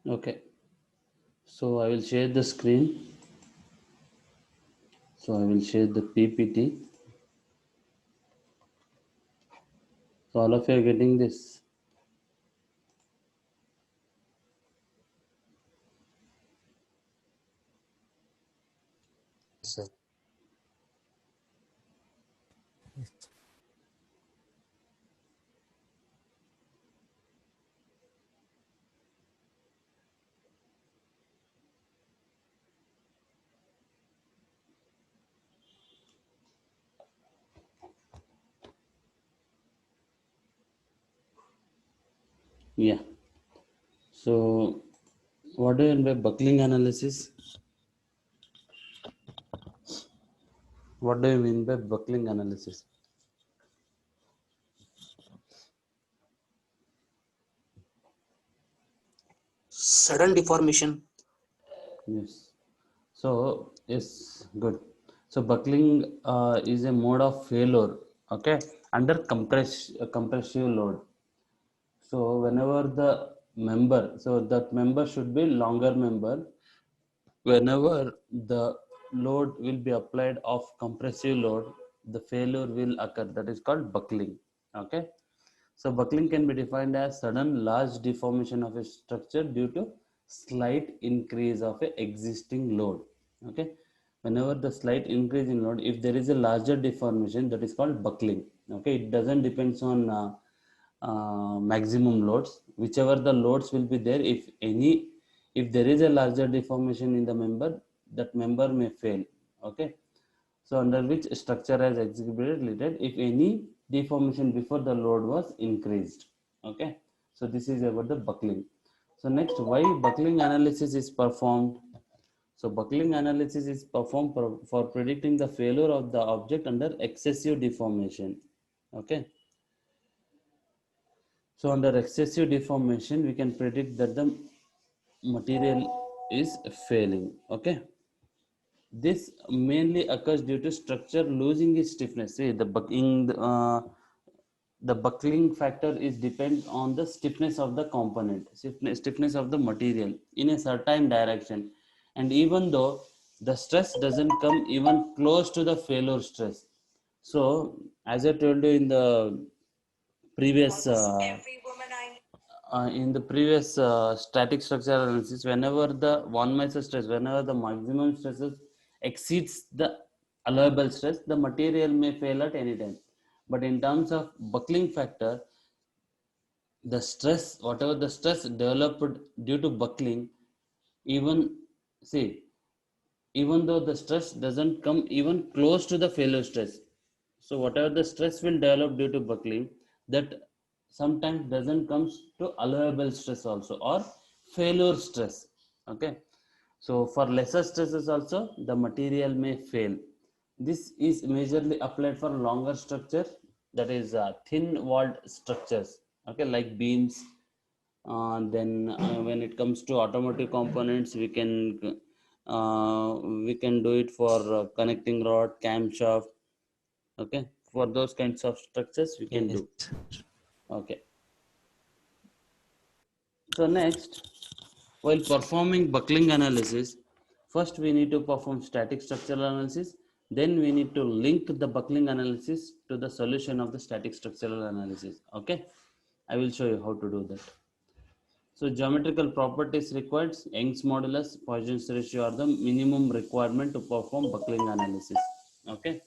Okay, so I will share the screen. So I will share the PPT. So all of you are getting this. Sir. Yeah. So what do you mean by buckling analysis? What do you mean by buckling analysis? Sudden deformation. Yes. So yes, good. So buckling is a mode of failure. Okay, under compressive load. So whenever the member, so that member should be longer member. Whenever the load will be applied of compressive load, the failure will occur. That is called buckling. Okay. So buckling can be defined as sudden large deformation of a structure due to slight increase of a existing load. Okay. Whenever the slight increase in load, if there is a larger deformation, that is called buckling. Okay. It doesn't depends on maximum loads. Whichever the loads will be there, if there is a larger deformation in the member, that member may fail. Okay. So under which structure has exhibited related if any deformation before the load was increased. Okay. So this is about the buckling. So next, why buckling analysis is performed? So buckling analysis is performed for predicting the failure of the object under excessive deformation. Okay. So under excessive deformation, we can predict that the material is failing. Okay. This mainly occurs due to structure losing its stiffness. See, the buckling factor is depends on the stiffness of the component, stiffness of the material in a certain direction. And even though the stress doesn't come even close to the failure stress. So, as I told you previous uh, in the previous static structure analysis, whenever the one measure stress, whenever the maximum stresses exceeds the allowable stress, the material may fail at any time. But in terms of buckling factor, the stress, whatever the stress developed due to buckling, even see, even though the stress doesn't come even close to the failure stress, so whatever the stress will develop due to buckling, that sometimes doesn't comes to allowable stress also or failure stress. Okay. So for lesser stresses also the material may fail. This is majorly applied for longer structure, that is thin walled structures. Okay, like beams. Then when it comes to automotive components, we can do it for connecting rod, camshaft. Okay, for those kinds of structures we can Yes. do. Okay. So next, while performing buckling analysis, first we need to perform static structural analysis. Then we need to link the buckling analysis to the solution of the static structural analysis. Okay, I will show you how to do that. So geometrical properties required, Young's modulus, Poisson's ratio are the minimum requirement to perform buckling analysis. Okay.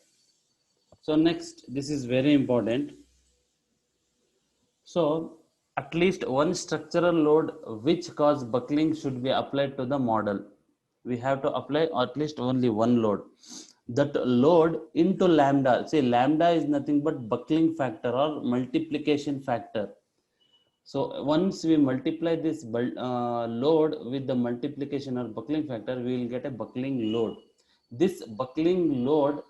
So next, this is very important. So at least one structural load which cause buckling should be applied to the model. We have to apply at least only one load. That load into lambda. Say lambda is nothing but buckling factor or multiplication factor. So once we multiply this load with the multiplication or buckling factor, we will get a buckling load. This buckling load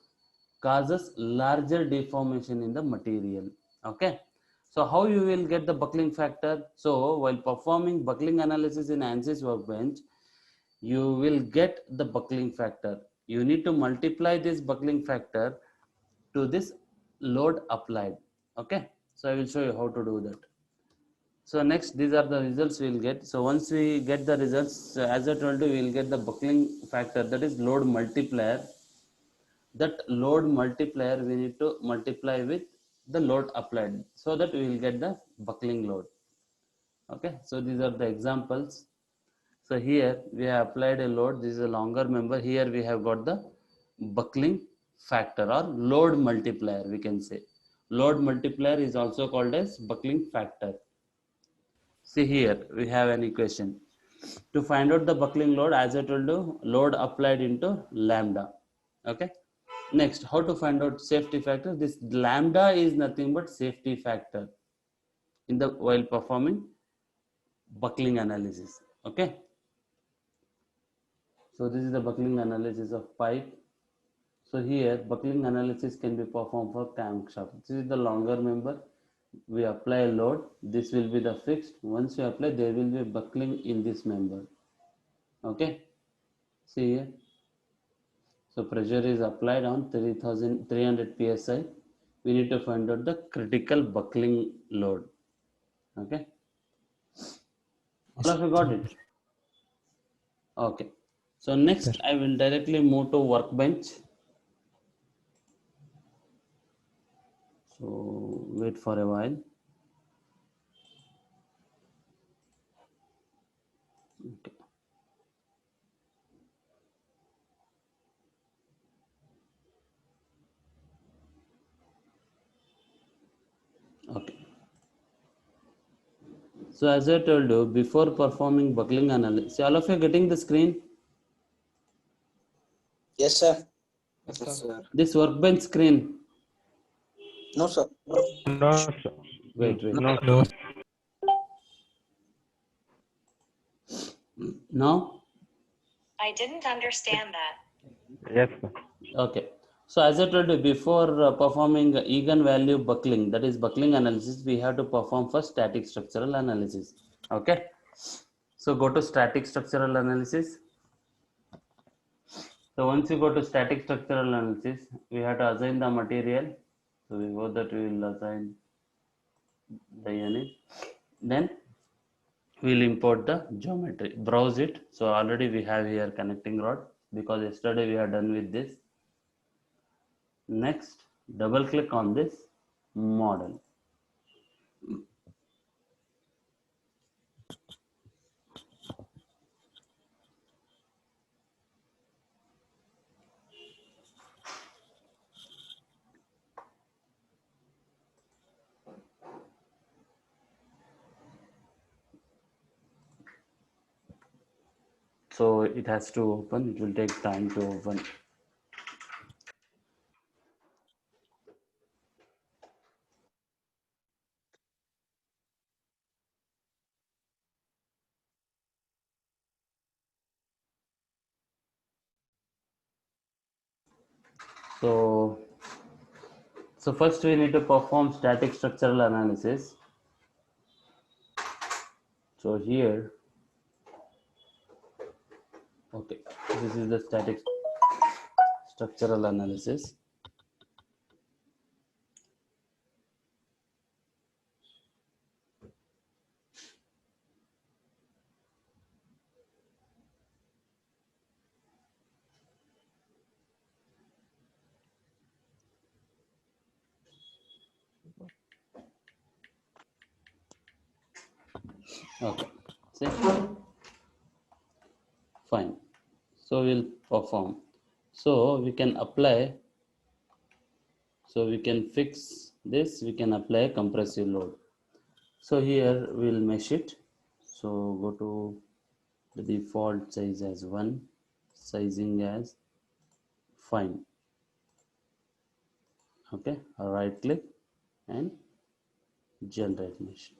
causes larger deformation in the material. Okay. So how you will get the buckling factor? So while performing buckling analysis in ANSYS workbench, you will get the buckling factor. You need to multiply this buckling factor to this load applied. Okay. So I will show you how to do that. So next, these are the results we will get. So once we get the results, as I told you, we will get the buckling factor, that is load multiplier. That load multiplier we need to multiply with the load applied, so that we will get the buckling load. Okay, so these are the examples. So here we have applied a load. This is a longer member. Here we have got the buckling factor or load multiplier, we can say. Load multiplier is also called as buckling factor. See here, we have an equation. To find out the buckling load, as I told you, load applied into lambda. Okay. Next, how to find out safety factor? This lambda is nothing but safety factor in the while performing buckling analysis. Okay. So this is the buckling analysis of pipe. So here buckling analysis can be performed for crankshaft. This is the longer member. We apply a load. This will be the fixed. Once you apply, there will be buckling in this member. Okay. See here. So pressure is applied on 3,300 psi. We need to find out the critical buckling load. Okay. All of you got it? Okay. So next Sir. I will directly move to workbench. So wait for a while. Okay. Okay. So as I told you, before performing buckling analysis, all of you getting the screen? Yes, sir. Yes, Yes, sir. sir. This workbench screen. No, sir. No, sir. Wait. No, No. Now? I didn't understand that. yes, sir. Okay. So as I told you, before performing eigenvalue buckling, that is buckling analysis, we have to perform first static structural analysis. Okay. So go to static structural analysis. So once you go to static structural analysis, we have to assign the material. So before that we will assign the unit. Then we will import the geometry. Browse it. So already we have here connecting rod, because yesterday we are done with this. Next, double click on this model. So it has to open. It will take time to open. So first we need to perform static structural analysis. So here, okay, this is the static structural analysis. Okay, see, fine. So we'll perform. So we can apply. So we can fix this. We can apply a compressive load. So here we'll mesh it. So go to the default size as 1, sizing as fine. Okay, right click and generate mesh.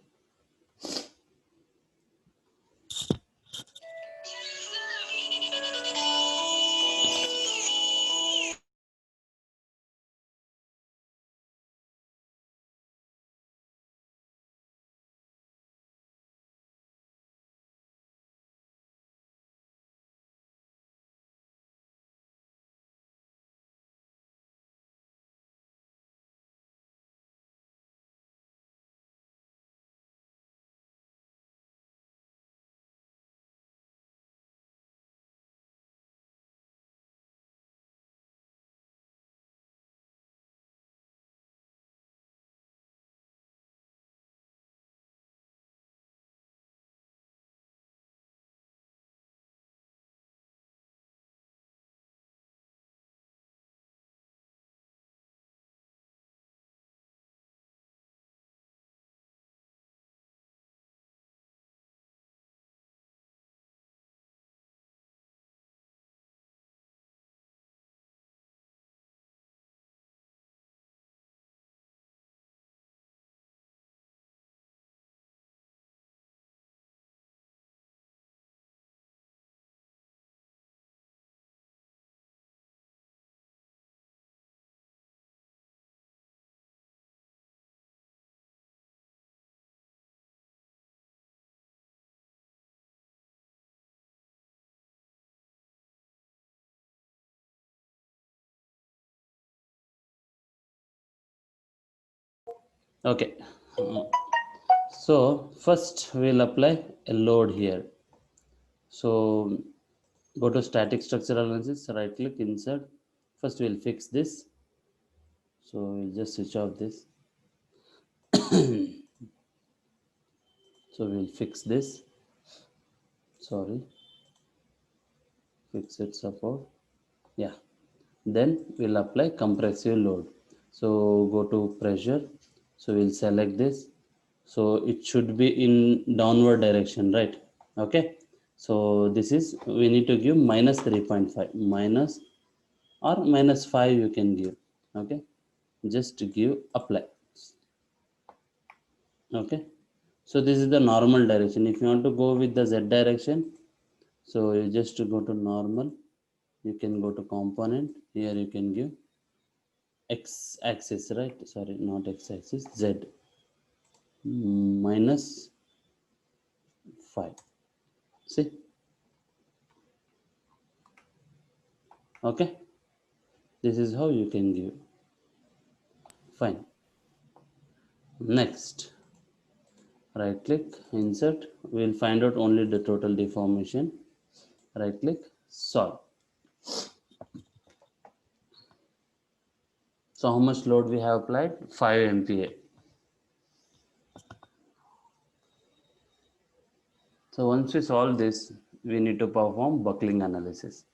Okay. So first we'll apply a load here. So go to static structural analysis, right click, insert. First we'll fix this. So we'll just switch off this. So we'll fix this. Sorry. Fix it support. Yeah. Then we'll apply compressive load. So go to pressure. So we'll select this. So it should be in downward direction, right? Okay. So this is, we need to give minus 3.5, minus or minus 5 you can give. Okay. Just give apply. Okay. So this is the normal direction. If you want to go with the Z direction, so you just go to normal. You can go to component. Here you can give X axis, right? Sorry, not X axis, Z minus 5. See? Okay. This is how you can give. Fine. Next, right click, insert. We'll find out only the total deformation. Right click, solve. So how much load we have applied? 5 MPa. So once we solve this, we need to perform buckling analysis.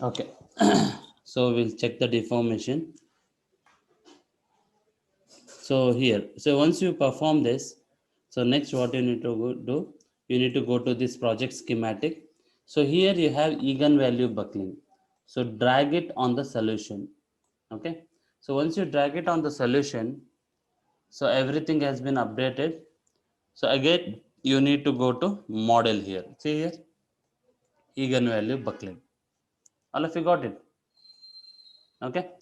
Okay. So we'll check the deformation. So here, so once you perform this, so next what you need to do, you need to go to this project schematic. So here you have eigenvalue buckling. So drag it on the solution. Okay. So once you drag it on the solution, so everything has been updated. So again, you need to go to model here. See here, eigenvalue buckling. All of you got it. Okay.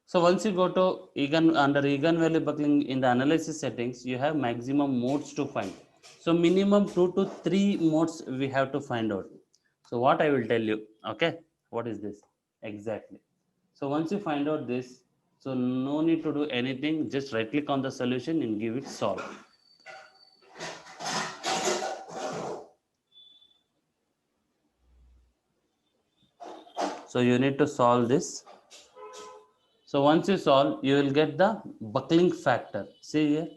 So once you go to under eigenvalue buckling in the analysis settings, you have maximum modes to find. So minimum 2 to 3 modes we have to find out. So what I will tell you, okay, what is this exactly? So once you find out this, so no need to do anything, just right click on the solution and give it solve. So you need to solve this. So once you solve, you will get the buckling factor. See here.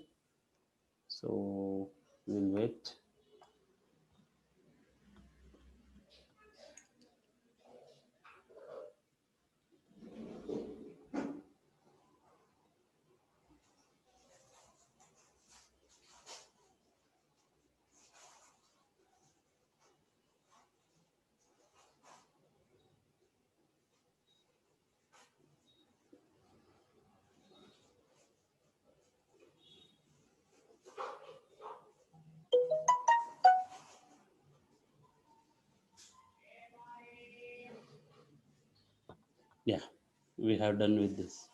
So we'll wait. Yeah, we have done with this.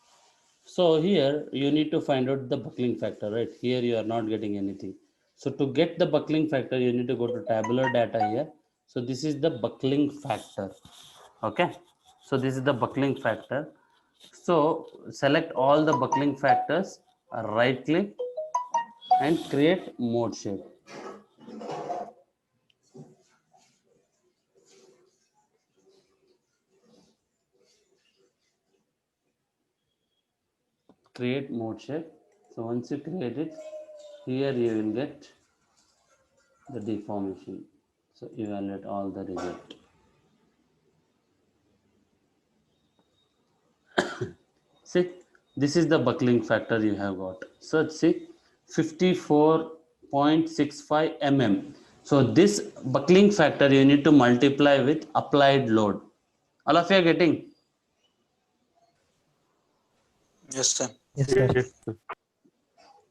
So here you need to find out the buckling factor, right? Here you are not getting anything. So to get the buckling factor, you need to go to tabular data here. So this is the buckling factor. Okay. So this is the buckling factor. So select all the buckling factors, right click and create mode shape. Create mode shape. So once you create it, here you will get the deformation. So evaluate all the result. See, this is the buckling factor you have got. So see, 54.65 mm. So this buckling factor you need to multiply with applied load. All of you are getting? Yes, sir. Yes, sir.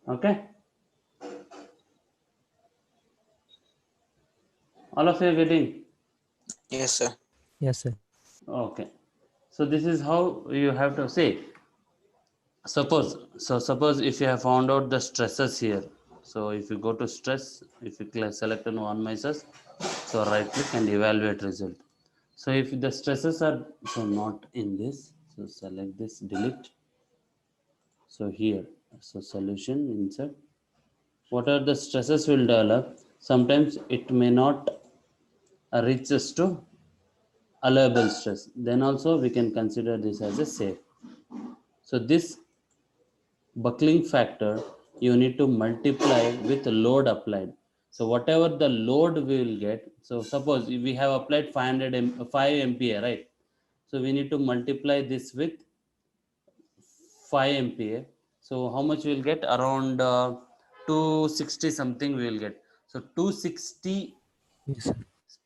Okay. All of you are getting? Yes, sir. Yes, sir. Okay. So this is how you have to say. Suppose if you have found out the stresses here. So if you go to stress, if you select on one measures, so right click and evaluate result. So if the stresses are so not in this, so select this, delete. So here, so solution insert. What are the stresses will develop? Sometimes it may not reach us to allowable stress. Then also we can consider this as a safe. So this buckling factor you need to multiply with load applied. So whatever the load we will get, so suppose if we have applied 5 MPa, right? So we need to multiply this with 5 MPa. So how much we will get? Around 260 something we will get. So 260 Yes, sir.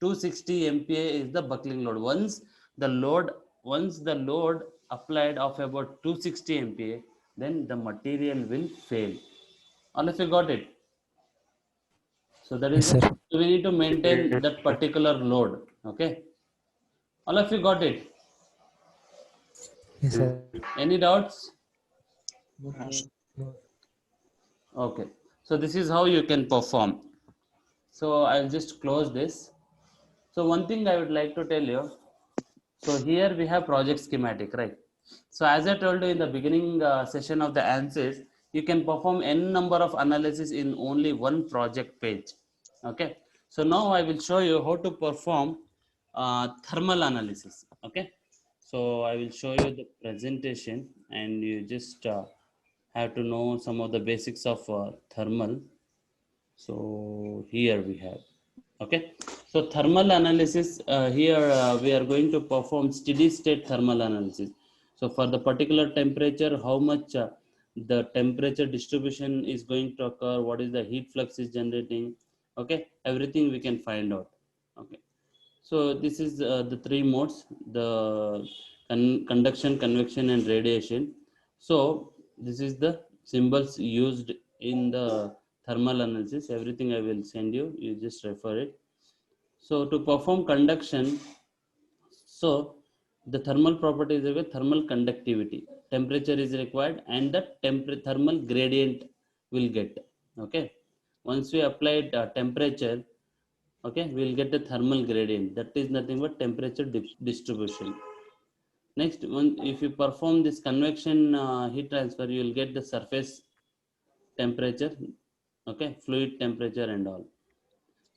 260 MPa is the buckling load. Once the load applied of about 260 MPa, then the material will fail. All of you got it? So that is Yes, sir. so we need to maintain that particular load. Okay. All of you got it? Yes, sir. Any doubts? No, sir. No. Okay. So this is how you can perform. So I'll just close this. So one thing I would like to tell you. So here we have project schematic, right? So as I told you in the beginning session of the answers, you can perform n number of analysis in only one project page. Okay. So now I will show you how to perform thermal analysis. Okay. So I will show you the presentation and you just have to know some of the basics of thermal. So here we have, okay. So thermal analysis, here we are going to perform steady state thermal analysis. So for the particular temperature, how much the temperature distribution is going to occur, what is the heat flux is generating, okay, everything we can find out, okay. So this is the three modes, the conduction, convection and radiation. So this is the symbols used in the thermal analysis. Everything I will send you, you just refer it. So to perform conduction, so the thermal properties of a thermal conductivity, temperature is required and the thermal gradient will get, okay. Once we applied temperature, Okay, we'll get the thermal gradient. That is nothing but temperature distribution. Next one, if you perform this convection heat transfer, you will get the surface temperature, okay, fluid temperature and all.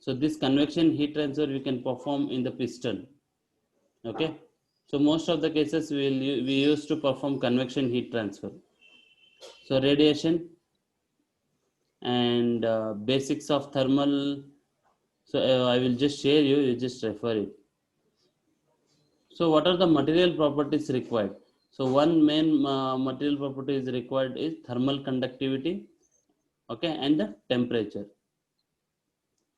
So this convection heat transfer we can perform in the piston. Okay, so most of the cases we use to perform convection heat transfer. So radiation and basics of thermal. So I will just share you just refer it. So what are the material properties required? So one main material property is required is thermal conductivity, okay, and the temperature.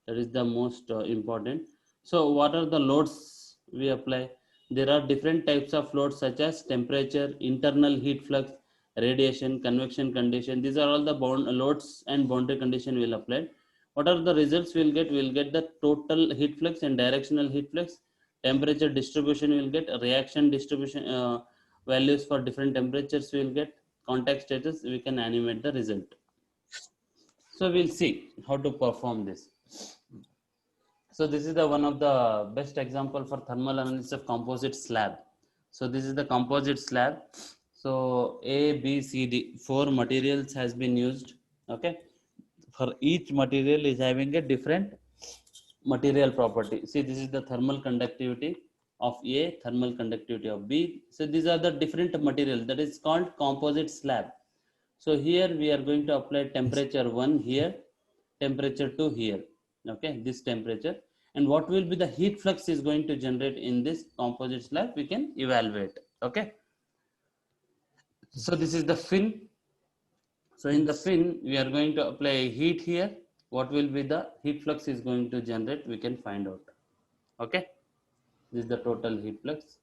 That is the most important. So what are the loads we apply? There are different types of loads such as temperature, internal heat flux, radiation, convection condition. These are all the loads and boundary condition we'll apply. What are the results we'll get? We'll get the total heat flux and directional heat flux. Temperature distribution we'll get, reaction distribution values for different temperatures we'll get, contact status, we can animate the result. So we'll see how to perform this. So this is the one of the best example for thermal analysis of composite slab. So this is the composite slab. So A, B, C, D, 4 materials has been used. Okay. For each material is having a different material property. See, this is the thermal conductivity of A, thermal conductivity of B. So these are the different materials, that is called composite slab. So here we are going to apply temperature 1 here, temperature 2 here. Okay, this temperature. And what will be the heat flux is going to generate in this composite slab, we can evaluate. Okay. So this is the fin. So in the fin, we are going to apply heat here. What will be the heat flux is going to generate, we can find out. Okay. This is the total heat flux.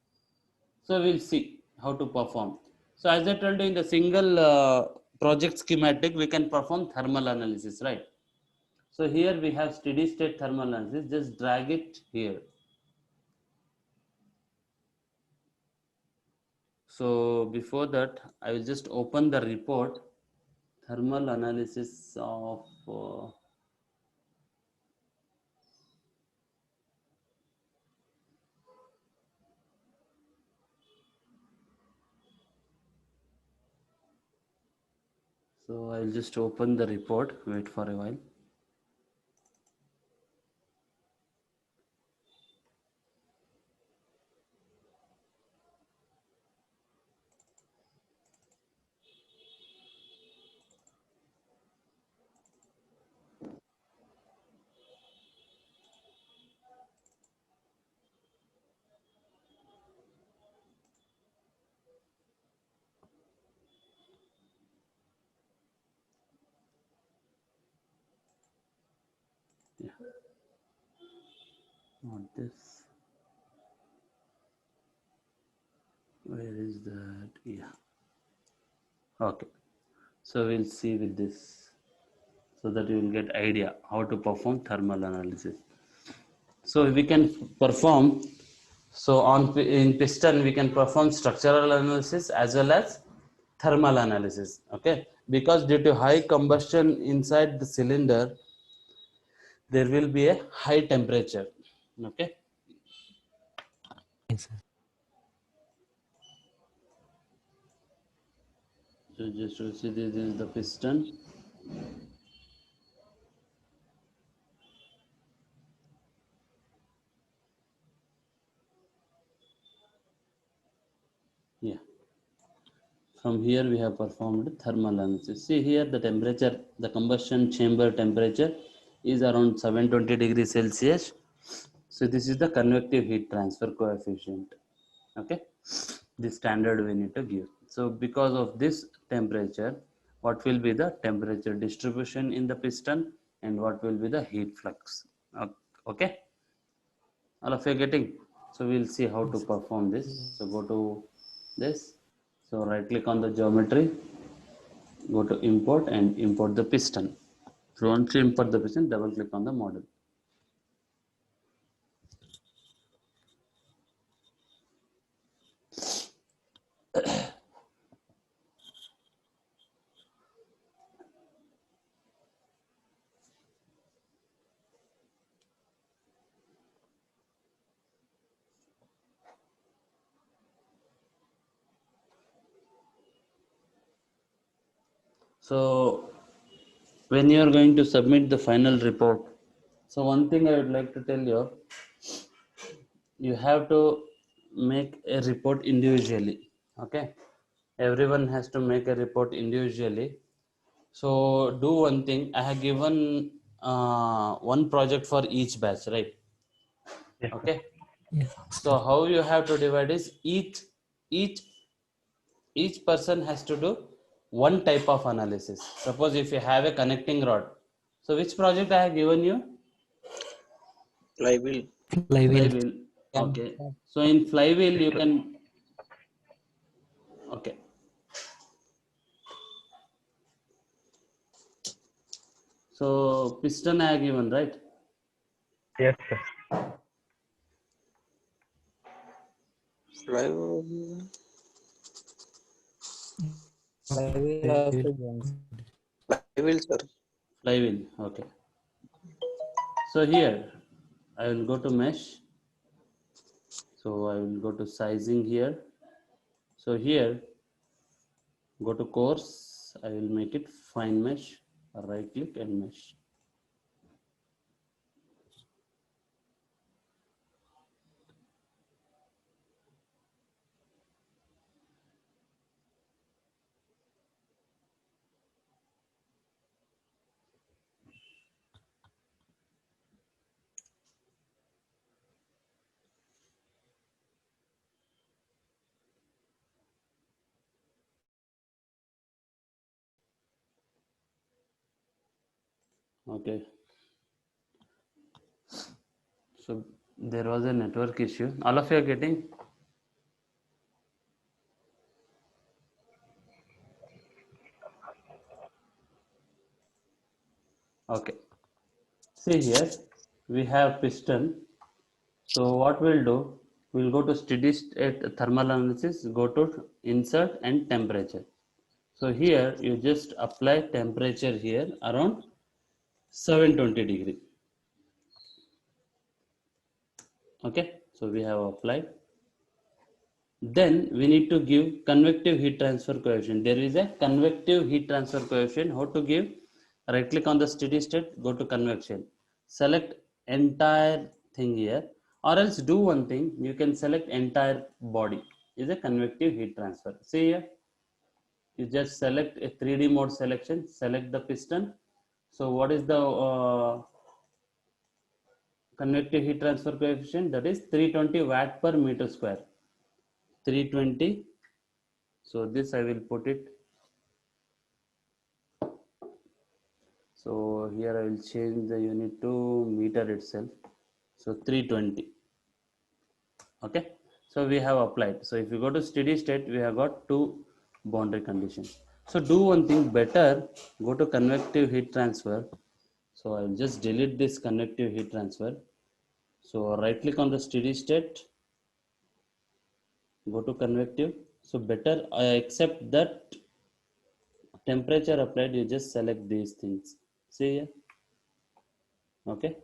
So we'll see how to perform. So as I told you, in the single project schematic, we can perform thermal analysis, right? So here we have steady state thermal analysis. Just drag it here. So before that, I will just open the report, thermal analysis of so I'll just open the report. Wait for a while. Yeah, not this. Where is that? Yeah. Okay. So we'll see with this, so that you will get idea how to perform thermal analysis. So we can perform, so in piston we can perform structural analysis as well as thermal analysis. Okay, because due to high combustion inside the cylinder, there will be a high temperature. Okay, Yes, sir. so just to see, this is the piston. Yeah, from here we have performed thermal analysis. See here the temperature, the combustion chamber temperature is around 720 degrees Celsius. So this is the convective heat transfer coefficient. Okay, the standard we need to give. So because of this temperature, what will be the temperature distribution in the piston and what will be the heat flux? Okay, all of you getting? So we'll see how to perform this. So go to this. So right click on the geometry, go to import and import the piston. So once you import the piston, double click on the model. So when you are going to submit the final report, so one thing I would like to tell you, you have to make a report individually. Okay, everyone has to make a report individually. So do one thing, I have given one project for each batch, right? Yes, sir. Okay, Yes, so how you have to divide is each each person has to do one type of analysis. Suppose if you have a connecting rod, so which project I have given you? Flywheel. flywheel. Flywheel. Okay, so in flywheel you can, okay, so piston I have given, right? Yes, sir. Flywheel. Flywheel also given. Flywheel, sir. Flywheel, okay. So here I will go to mesh, so I will go to sizing here. So here go to course, I will make it fine mesh, right click and mesh. Okay, so there was a network issue, all of you are getting? Okay, see here we have piston. So what we'll do, we'll go to steady state thermal analysis, go to insert and temperature. So here you just apply temperature here around 720 degree. Okay, so we have applied. Then we need to give convective heat transfer coefficient. There is a convective heat transfer coefficient. How to give? Right click on the steady state, go to convection. Select entire thing here, or else do one thing, you can select entire body. Is a convective heat transfer. See here, you just select a 3D mode selection, select the piston. So what is the convective heat transfer coefficient? That is 320 watt per meter square. 320. So this I will put it. So here I will change the unit to meter itself. So 320. Okay. So we have applied. So if you go to steady state, we have got two boundary conditions. So do one thing better, go to convective heat transfer. So I'll just delete this convective heat transfer. So right click on the steady state, go to convective. So better I accept that temperature applied, you just select these things. See here. Okay.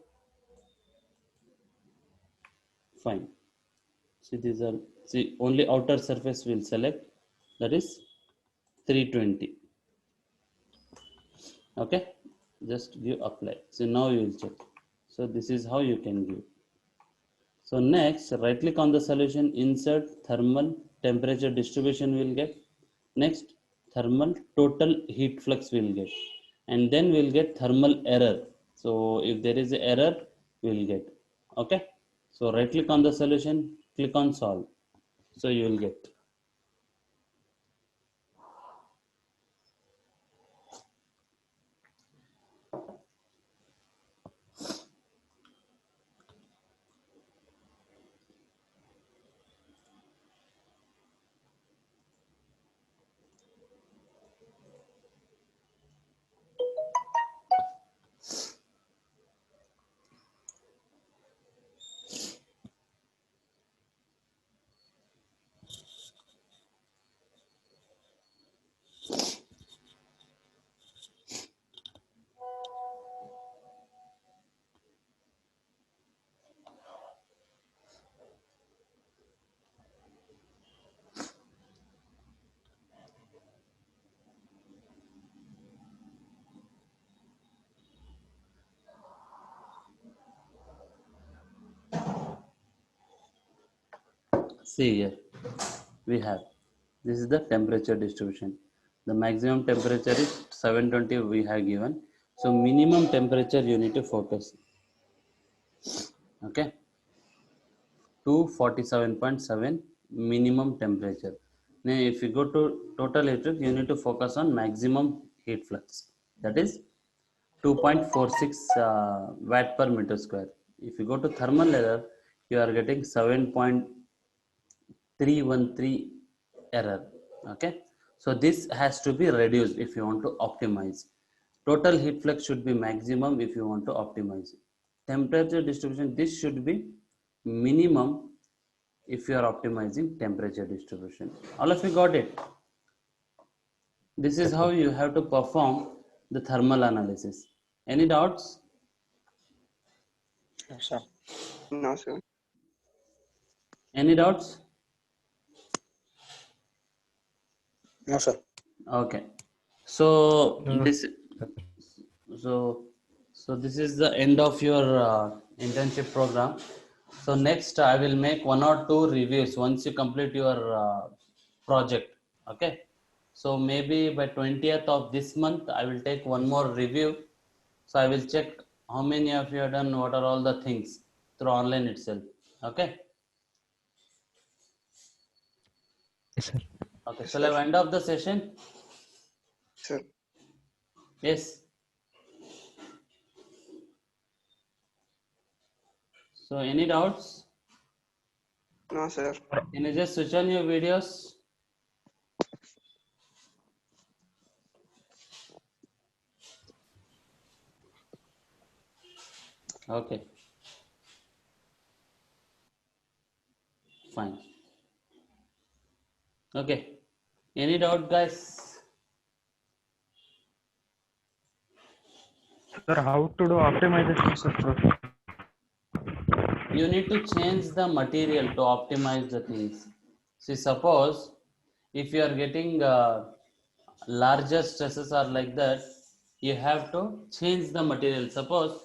Fine. See these are, see only outer surface will select, that is 320. Okay. Just give apply. So now you will check. So this is how you can give. So next, right click on the solution, insert thermal temperature distribution will get. Next, thermal total heat flux will get. And then we'll get thermal error. So if there is an error, we'll get. Okay. So right click on the solution, click on solve. So you will get. See here, we have, this is the temperature distribution. The maximum temperature is 720 we have given. So minimum temperature you need to focus. Okay. 247.7 minimum temperature. Now if you go to total heat flux, you need to focus on maximum heat flux. That is 2.46 watt per meter square. If you go to thermal error, you are getting 7.313 error. Okay, so this has to be reduced if you want to optimize. Total heat flux should be maximum if you want to optimize. Temperature distribution, this should be minimum if you are optimizing temperature distribution. All of you got it? This is how you have to perform the thermal analysis. Any doubts? No, sir. No, sir. Any doubts? No, sir. Okay. So this, so this is the end of your internship program. So next I will make 1 or 2 reviews once you complete your project. Okay. So maybe by 20th of this month I will take one more review. So I will check how many of you have done what are all the things through online itself. Okay. Yes, sir. Okay. Shall I wind up the session? Sir. Yes. So any doubts? No, sir. Can you just switch on your videos? Okay. Fine. Okay. Any doubt, guys? Sir, how to do optimization, sir? You need to change the material to optimize the things. See, suppose if you are getting larger stresses are like that, you have to change the material. Suppose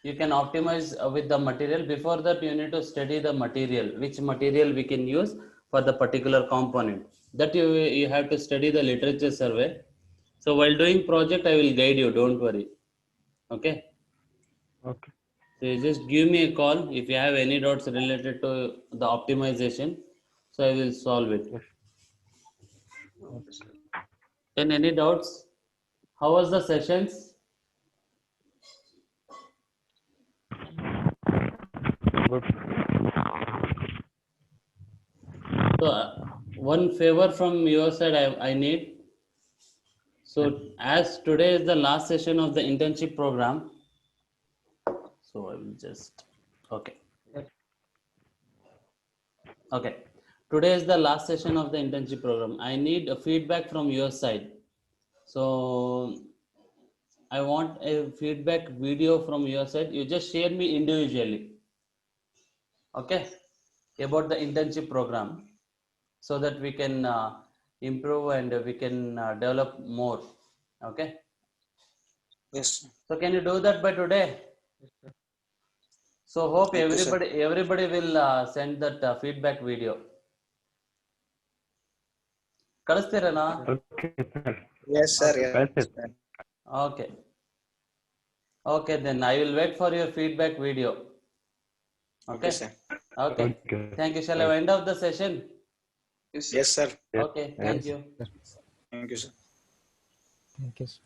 you can optimize with the material. Before that, you need to study the material, which material we can use for the particular component. That you have to study the literature survey. So while doing project, I will guide you. Don't worry. Okay. Okay. So you just give me a call if you have any doubts related to the optimization. So I will solve it. Okay, sir. And any doubts? How was the sessions? Good. So one favor from your side I need. So as today is the last session of the internship program, so I will just, okay. Okay. Today is the last session of the internship program. I need a feedback from your side. So I want a feedback video from your side. You just share me individually. Okay. About the internship program, so that we can improve and we can develop more. Okay. Yes. So can you do that by today? So hope Thank you, sir. everybody will send that feedback video. ಕಳಿಸ್ತೀರನಾ? Okay, sir. Yes, sir. Yes, Yes. sir. Okay. Okay, then I will wait for your feedback video. Okay. Okay, sir. Okay. Okay. Thank you. Shall I wind up the session? Yes, sir. Yes. Okay. Thank Yes. you. Thank you, sir. Thank you, sir.